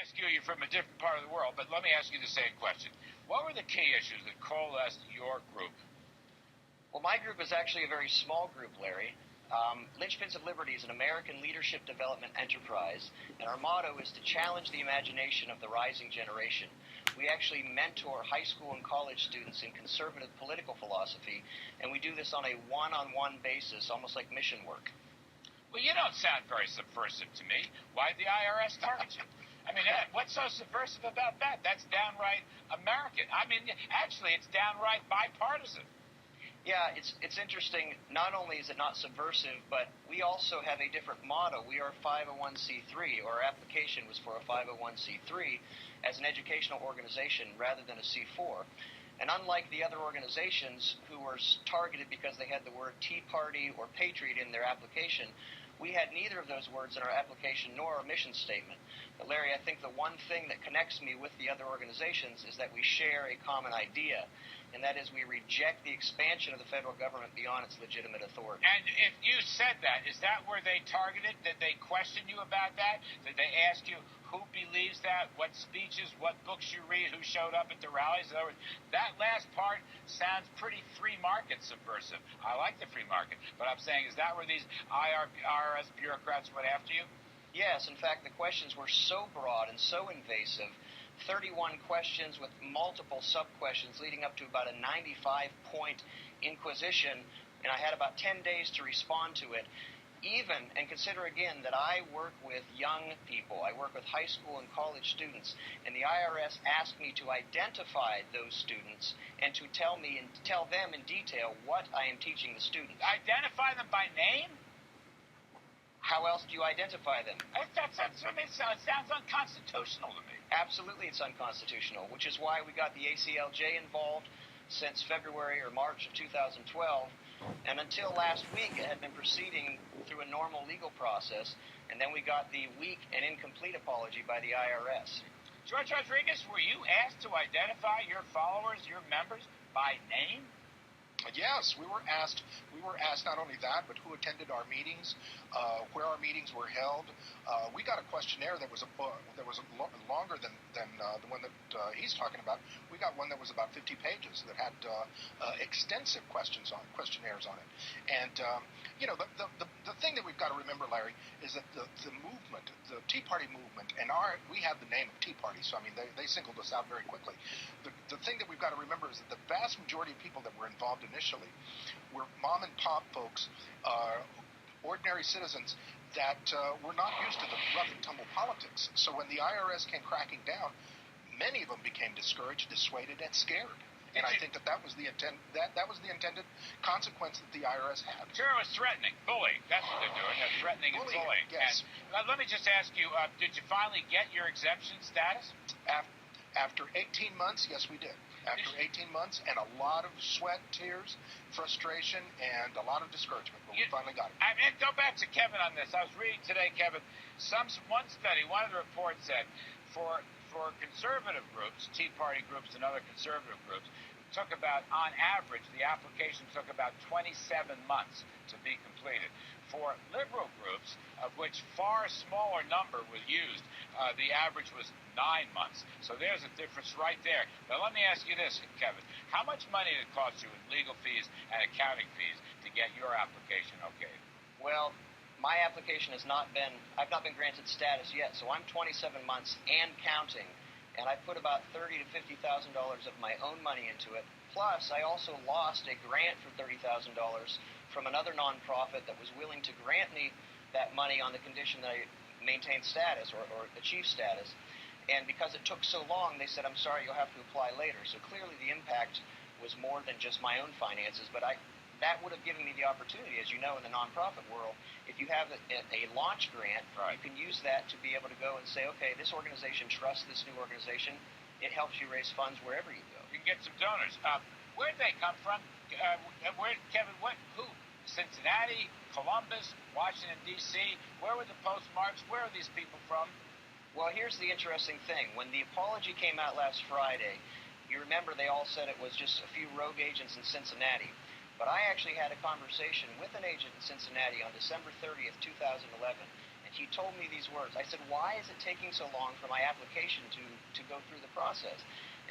ask you, you're from a different part of the world, but let me ask you the same question. What were the key issues that coalesced your group? Well, my group is actually a very small group, Larry. Linchpins of Liberty is an American leadership development enterprise, and our motto is to challenge the imagination of the rising generation. We actually mentor high school and college students in conservative political philosophy, and we do this on a one-on-one basis, almost like mission work. Well, you don't sound very subversive to me. Why'd the IRS target you? I mean, what's so subversive about that? That's downright American. I mean, actually, it's downright bipartisan. Yeah, it's interesting. Not only is it not subversive, but we also have a different motto. We are 501c3, or our application was for a 501c3 as an educational organization rather than a C4. And unlike the other organizations who were targeted because they had the word Tea Party or Patriot in their application, we had neither of those words in our application nor our mission statement. But Larry, I think the one thing that connects me with the other organizations is that we share a common idea, and that is we reject the expansion of the federal government beyond its legitimate authority. And if you said that, is that where they targeted? Did they question you about that? Did they ask you who believes that, what speeches, what books you read, who showed up at the rallies? In other words, that last part sounds pretty free market subversive. I like the free market, but I'm saying, is that where these IRS bureaucrats went after you? Yes, in fact, the questions were so broad and so invasive, 31 questions with multiple sub-questions leading up to about a 95-point inquisition, and I had about 10 days to respond to it. Even, and consider again that I work with young people, I work with high school and college students, and the IRS asked me to identify those students and to tell them in detail what I am teaching the students. Identify them by name? How else do you identify them? It sounds unconstitutional to me. Absolutely, it's unconstitutional, which is why we got the ACLJ involved since February or March of 2012. And until last week, it had been proceeding through a normal legal process, and then we got the weak and incomplete apology by the IRS. George Rodriguez, were you asked to identify your followers, your members, by name? Yes, we were asked not only that, but who attended our meetings, where our meetings were held. We got a questionnaire that was longer than the one that he's talking about. We got one that was about 50 pages that had extensive questionnaires on it. And the thing that we've got to remember, Larry, is that the movement, the Tea Party movement, and we have the name of Tea Party, so I mean they singled us out very quickly. The thing that we've got to remember is that the vast majority of people that were involved initially were mom and pop folks, ordinary citizens that were not used to the rough and tumble politics. So when the IRS came cracking down, many of them became discouraged, dissuaded, and scared. And I think that was the intended consequence that the IRS had. Sure, it was threatening, bullying. That's what they're doing. They're threatening and bullying. Yes. And, let me just ask you: did you finally get your exemption status? After 18 months, yes, we did. After 18 months, and a lot of sweat, tears, frustration, and a lot of discouragement, but we finally got it. I mean, go back to Kevin on this. I was reading today, Kevin, one study, one of the reports said for conservative groups, Tea Party groups and other conservative groups, took about, on average, the application took about 27 months to be completed. For liberal groups, of which far smaller number was used, the average was 9 months. So there's a difference right there. Now let me ask you this, Kevin. How much money did it cost you in legal fees and accounting fees to get your application okay? Well, my application I've not been granted status yet, so I'm 27 months and counting, and I put about $30,000 to $50,000 of my own money into it. Plus, I also lost a grant for $30,000 from another nonprofit that was willing to grant me that money on the condition that I maintain status or achieve status. And because it took so long, they said, I'm sorry, you'll have to apply later. So clearly the impact was more than just my own finances, but that would have given me the opportunity, as you know, in the nonprofit world, if you have a launch grant, right, you can use that to be able to go and say, okay, this organization trusts this new organization. It helps you raise funds wherever you go. You can get some donors. Where'd they come from? Kevin, who? Cincinnati, Columbus, Washington, D.C.? Where were the postmarks? Where are these people from? Well, here's the interesting thing. When the apology came out last Friday, you remember they all said it was just a few rogue agents in Cincinnati. But I actually had a conversation with an agent in Cincinnati on December 30th, 2011, and he told me these words. I said, why is it taking so long for my application to go through the process?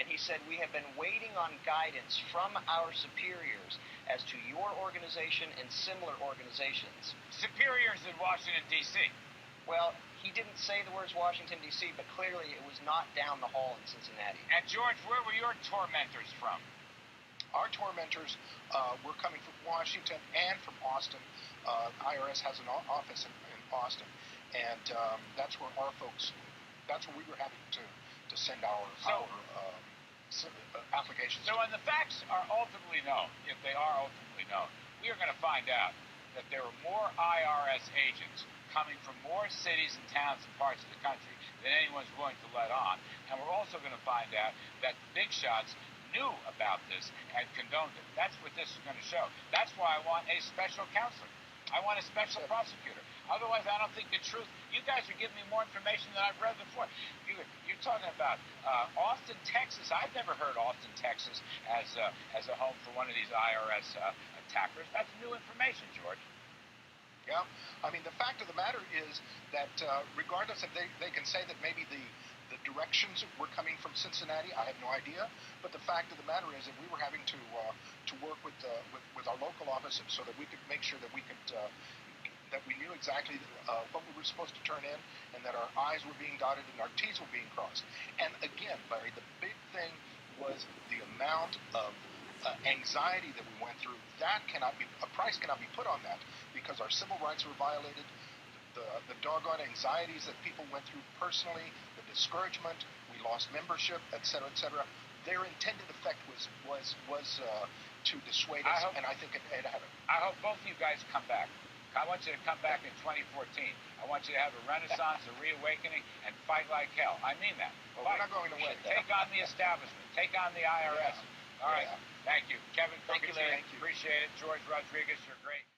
And he said, we have been waiting on guidance from our superiors as to your organization and similar organizations. Superiors in Washington, D.C. Well, he didn't say the words Washington, D.C., but clearly it was not down the hall in Cincinnati. And, George, where were your tormentors from? Our tormentors were coming from Washington and from Austin. IRS has an office in Austin, and that's where our folks, that's where we were having to send our applications. So when the facts are ultimately known, if they are ultimately known, we are going to find out that there are more IRS agents coming from more cities and towns and parts of the country than anyone's willing to let on. And we're also going to find out that big shots knew about this and condoned it. That's what this is going to show. That's why I want a special counselor. I want a special prosecutor. Otherwise, I don't think the truth. You guys are giving me more information than I've read before. You're talking about Austin, Texas. I've never heard Austin, Texas as a home for one of these IRS attackers. That's new information, George. Yeah. I mean, the fact of the matter is that regardless if they can say that maybe the directions were coming from Cincinnati, I have no idea. But the fact of the matter is that we were having to work with our local office so that we could make sure that we could that we knew exactly what we were supposed to turn in, and that our I's were being dotted and our T's were being crossed. And again, Larry, the big thing was the amount of anxiety that we went through. That a price cannot be put on that, because our civil rights were violated. The doggone anxieties that people went through personally, the discouragement, we lost membership, et cetera, et cetera. Their intended effect was to dissuade us, and I think it had it. I hope both of you guys come back. I want you to come back in 2014. I want you to have a renaissance, a reawakening, and fight like hell. I mean that. Well, we're not going to win. Take on the establishment. Take on the IRS. Yeah. All right. Thank you. Kevin Kookogey, Larry. appreciate it. George Rodriguez, you're great.